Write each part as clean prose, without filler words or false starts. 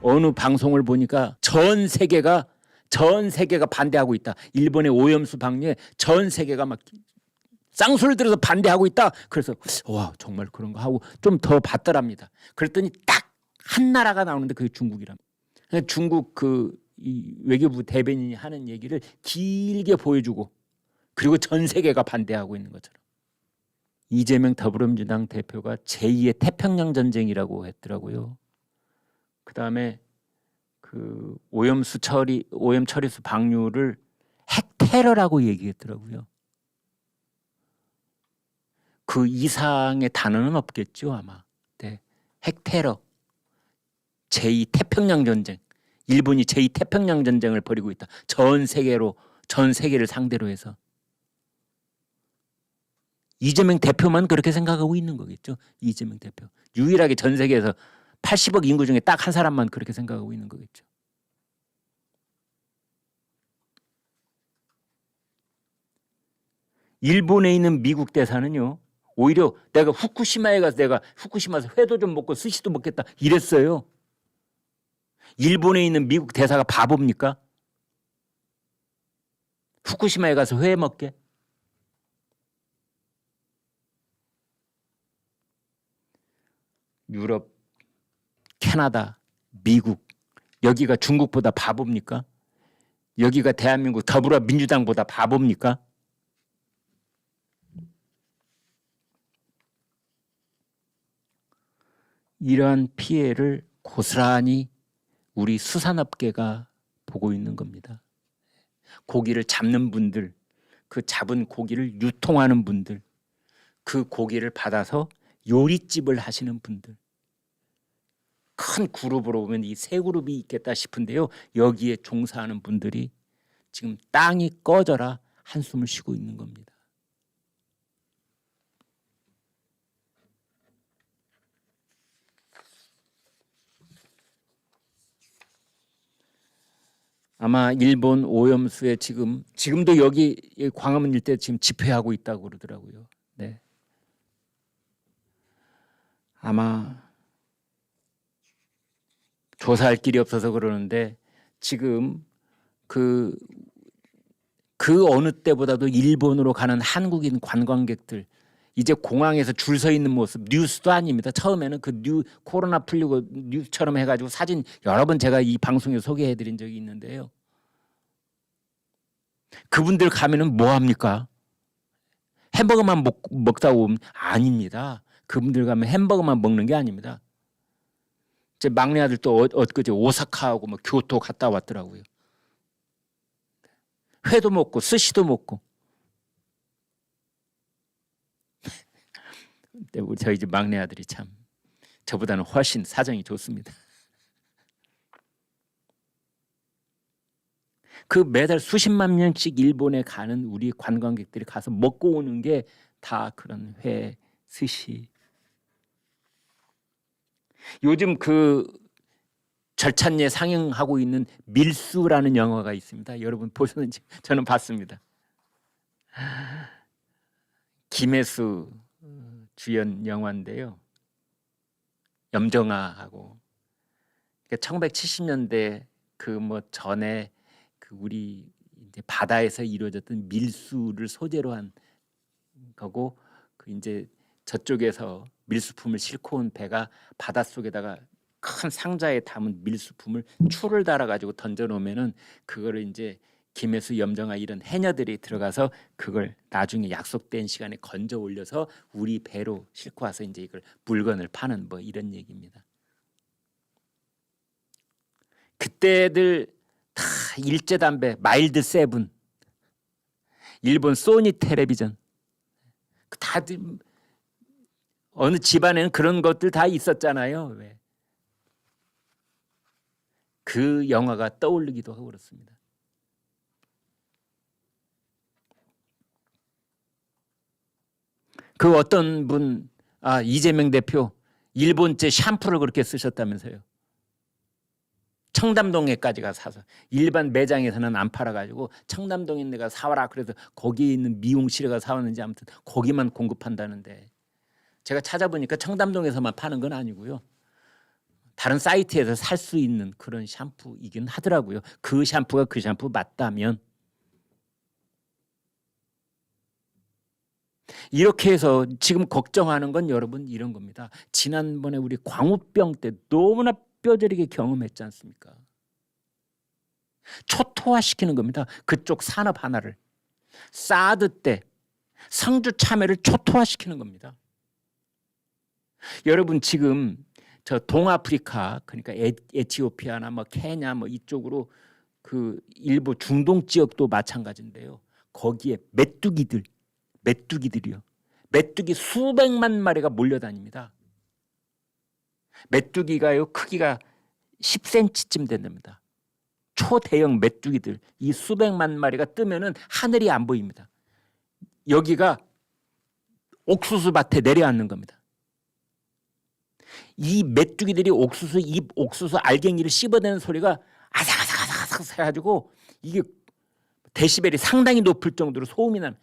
어느 방송을 보니까 전 세계가 반대하고 있다. 일본의 오염수 방류에 전 세계가 막 쌍수를 들어서 반대하고 있다. 그래서 와 정말 그런가 하고 좀 더 봤더랍니다. 그랬더니 딱 한 나라가 나오는데 그게 중국이랍니다. 중국 이 외교부 대변인이 하는 얘기를 길게 보여주고 그리고 전 세계가 반대하고 있는 것처럼. 이재명 더불어민주당 대표가 제2의 태평양 전쟁이라고 했더라고요. 그다음에 오염 처리수 방류를 핵테러라고 얘기했더라고요. 그 이상의 단어는 없겠죠 아마. 네. 핵테러, 제2 태평양 전쟁, 일본이 제2 태평양 전쟁을 벌이고 있다. 전 세계를 상대로 해서. 이재명 대표만 그렇게 생각하고 있는 거겠죠. 이재명 대표. 유일하게 전 세계에서 80억 인구 중에 딱 한 사람만 그렇게 생각하고 있는 거겠죠. 일본에 있는 미국 대사는요. 오히려 내가 후쿠시마에 가서 내가 후쿠시마에서 회도 좀 먹고 스시도 먹겠다 이랬어요. 일본에 있는 미국 대사가 바보입니까? 후쿠시마에 가서 회 먹게? 유럽, 캐나다, 미국 여기가 중국보다 바보입니까? 여기가 대한민국 더불어민주당보다 바보입니까? 이러한 피해를 고스란히 우리 수산업계가 보고 있는 겁니다. 고기를 잡는 분들, 그 잡은 고기를 유통하는 분들, 그 고기를 받아서 요리집을 하시는 분들. 큰 그룹으로 보면 이 세 그룹이 있겠다 싶은데요. 여기에 종사하는 분들이 지금 땅이 꺼져라 한숨을 쉬고 있는 겁니다. 아마 일본 오염수에 지금도 여기 광화문 일대 지금 집회하고 있다고 그러더라고요. 네. 아마 조사할 길이 없어서 그러는데 지금 그 어느 때보다도 일본으로 가는 한국인 관광객들 이제 공항에서 줄 서 있는 모습 뉴스도 아닙니다. 처음에는 코로나 풀리고 뉴스처럼 해가지고 사진 여러 번 제가 이 방송에 소개해드린 적이 있는데요. 그분들 가면은 뭐 합니까? 햄버거만 먹다 오면 아닙니다. 그분들 가면 햄버거만 먹는 게 아닙니다. 제 막내 아들도 엊그제 오사카하고 뭐 교토 갔다 왔더라고요. 회도 먹고 스시도 먹고. 근데 저희 집 막내 아들이 참 저보다는 훨씬 사정이 좋습니다. 그 매달 수십만 명씩 일본에 가는 우리 관광객들이 가서 먹고 오는 게 다 그런 회, 스시. 요즘 절찬리에 상영하고 있는 밀수라는 영화가 있습니다. 여러분 보셨는지 저는 봤습니다. 김혜수 주연 영화인데요. 염정아하고 1970년대 전에 우리 이제 바다에서 이루어졌던 밀수를 소재로 한 거고 이제 저쪽에서 밀수품을 싣고 온 배가 바닷속에다가 큰 상자에 담은 밀수품을 추를 달아 가지고 던져 놓으면은 그거를 이제 김혜수, 염정아 이런 해녀들이 들어가서 그걸 나중에 약속된 시간에 건져 올려서 우리 배로 싣고 와서 이제 이걸 물건을 파는 뭐 이런 얘기입니다. 그때들 다 일제담배 마일드 세븐, 일본 소니 텔레비전 다들 어느 집안에는 그런 것들 다 있었잖아요. 왜? 그 영화가 떠오르기도 하고 그렇습니다. 그 어떤 분, 이재명 대표 일본제 샴푸를 그렇게 쓰셨다면서요. 청담동에까지 가서 사서 일반 매장에서는 안 팔아가지고 청담동에 내가 사와라 그래서 거기에 있는 미용실에 가서 사왔는지 아무튼 거기만 공급한다는데 제가 찾아보니까 청담동에서만 파는 건 아니고요. 다른 사이트에서 살 수 있는 그런 샴푸이긴 하더라고요. 그 샴푸가 그 샴푸 맞다면. 이렇게 해서 지금 걱정하는 건 여러분 이런 겁니다. 지난번에 우리 광우병 때 너무나 뼈저리게 경험했지 않습니까? 초토화시키는 겁니다. 그쪽 산업 하나를. 사드 때 성주 참외를 초토화시키는 겁니다. 여러분 지금 저 동아프리카 그러니까 에티오피아나 뭐 케냐 뭐 이쪽으로 그 일부 중동 지역도 마찬가지인데요. 거기에 메뚜기들이요. 메뚜기 수백만 마리가 몰려다닙니다. 메뚜기가요 크기가 10cm쯤 된답니다. 초대형 메뚜기들 이 수백만 마리가 뜨면은 하늘이 안 보입니다. 여기가 옥수수 밭에 내려앉는 겁니다. 이 메뚜기들이 옥수수 알갱이를 씹어대는 소리가 아삭아삭아삭 해가지고 이게 데시벨이 상당히 높을 정도로 소음이 나면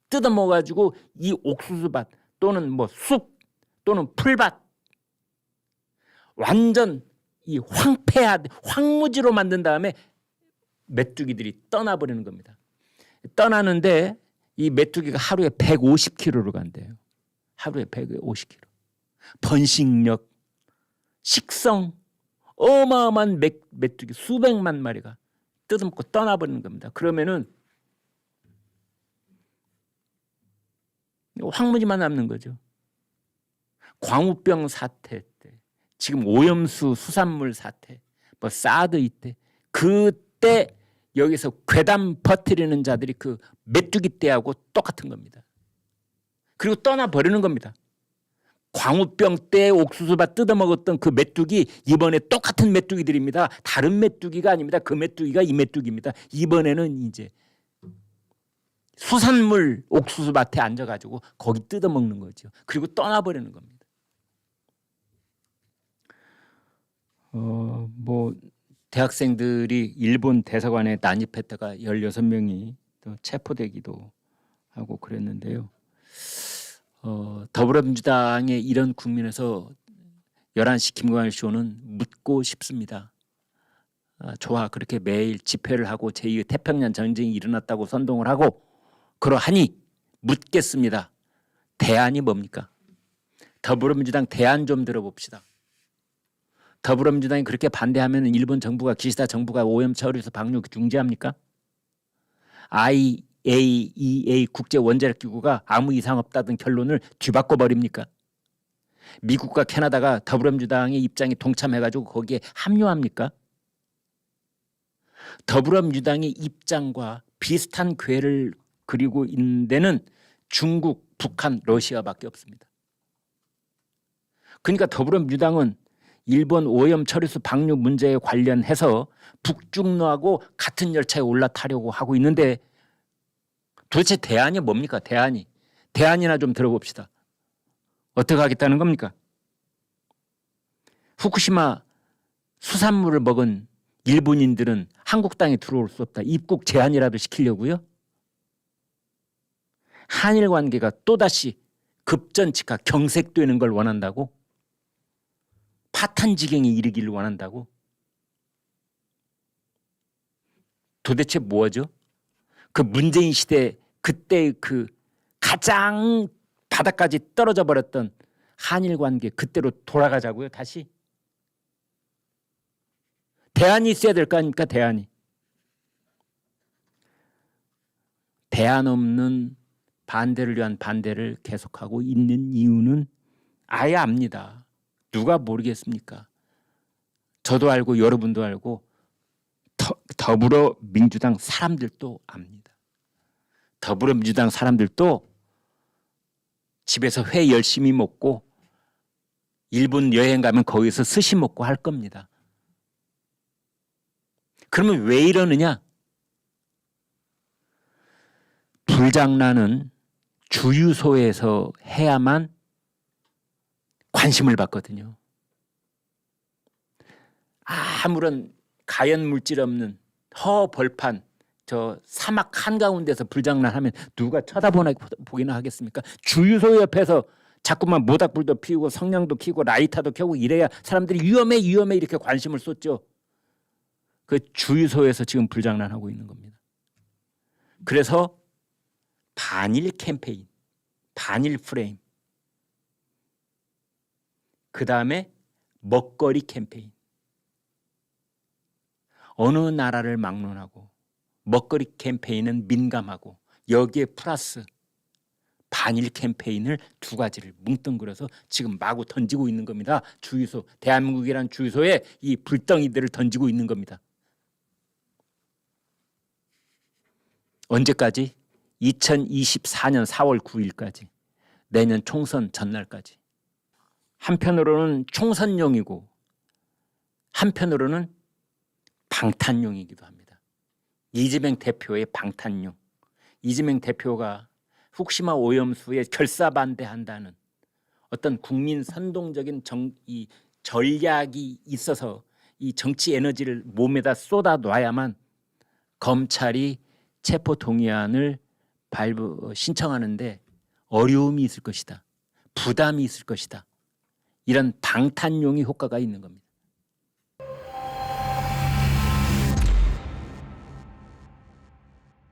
뜯어먹어가지고 이 옥수수밭 또는 뭐 숲 또는 풀밭 완전 이 황무지로 만든 다음에 메뚜기들이 떠나버리는 겁니다. 떠나는데 이 메뚜기가 하루에 150km를 간대요. 하루에 150km. 번식력, 식성, 어마어마한 메뚜기 수백만 마리가 뜯어먹고 떠나버리는 겁니다. 그러면은 황무지만 남는 거죠. 광우병 사태 때, 지금 오염수 수산물 사태, 뭐 사드 이때, 그때 여기서 괴담 퍼뜨리는 자들이 그 메뚜기 떼하고 똑같은 겁니다. 그리고 떠나버리는 겁니다. 광우병 때 옥수수밭 뜯어먹었던 그 메뚜기 이번에 똑같은 메뚜기들입니다. 다른 메뚜기가 아닙니다. 그 메뚜기가 이 메뚜기입니다. 이번에는 이제 수산물 옥수수밭에 앉아가지고 거기 뜯어먹는 거죠. 그리고 떠나버리는 겁니다. 뭐 대학생들이 일본 대사관에 난입했다가 16명이 또 체포되기도 하고 그랬는데요. 더불어민주당의 이런 국면에서 11시 김광일 쇼는 묻고 싶습니다. 좋아, 그렇게 매일 집회를 하고 제2의 태평양 전쟁이 일어났다고 선동을 하고 그러하니 묻겠습니다. 대안이 뭡니까? 더불어민주당 대안 좀 들어봅시다. 더불어민주당이 그렇게 반대하면 일본 정부가 기시다 정부가 오염 처리해서 방류 중지합니까? IAEA 국제원자력기구가 아무 이상 없다던 결론을 뒤바꿔 버립니까? 미국과 캐나다가 더불어민주당의 입장에 동참해가지고 거기에 합류합니까? 더불어민주당의 입장과 비슷한 궤를 그리고 있는 데는 중국, 북한, 러시아밖에 없습니다. 그러니까 더불어민주당은 일본 오염 처리수 방류 문제에 관련해서 북중로하고 같은 열차에 올라타려고 하고 있는데 도대체 대안이 뭡니까? 대안이나 좀 들어봅시다. 어떻게 하겠다는 겁니까? 후쿠시마 수산물을 먹은 일본인들은 한국 땅에 들어올 수 없다. 입국 제한이라도 시키려고요? 한일 관계가 또다시 급전직하 경색되는 걸 원한다고? 파탄 지경에 이르기를 원한다고? 도대체 뭐죠? 그 문재인 시대 그때 그 가장 바닥까지 떨어져 버렸던 한일 관계 그때로 돌아가자고요, 다시? 대안이 있어야 될 거 아닙니까, 대안이. 대안 없는 반대를 위한 반대를 계속하고 있는 이유는 아예 압니다. 누가 모르겠습니까? 저도 알고 여러분도 알고 더불어민주당 사람들도 압니다. 더불어민주당 사람들도 집에서 회 열심히 먹고 일본 여행 가면 거기서 스시 먹고 할 겁니다. 그러면 왜 이러느냐? 불장난은 주유소에서 해야만 관심을 받거든요. 아무런 가연 물질 없는 허벌판 저 사막 한가운데서 불장난하면 누가 쳐다보기나 하겠습니까? 주유소 옆에서 자꾸만 모닥불도 피우고 성냥도 피우고 라이터도 켜고 이래야 사람들이 위험해 이렇게 관심을 쏟죠. 그 주유소에서 지금 불장난하고 있는 겁니다. 그래서 반일 캠페인, 반일 프레임, 그 다음에 먹거리 캠페인. 어느 나라를 막론하고 먹거리 캠페인은 민감하고 여기에 플러스 반일 캠페인을 두 가지를 뭉뚱그려서 지금 마구 던지고 있는 겁니다. 주유소, 대한민국이란 주유소에 이 불덩이들을 던지고 있는 겁니다. 언제까지? 2024년 4월 9일까지. 내년 총선 전날까지. 한편으로는 총선용이고 한편으로는 방탄용이기도 합니다. 이재명 대표의 방탄용. 이재명 대표가 후쿠시마 오염수에 결사반대한다는 어떤 국민 선동적인 이 전략이 있어서 이 정치 에너지를 몸에다 쏟아 놔야만 검찰이 체포 동의안을 신청하는데 어려움이 있을 것이다. 부담이 있을 것이다. 이런 방탄용이 효과가 있는 겁니다.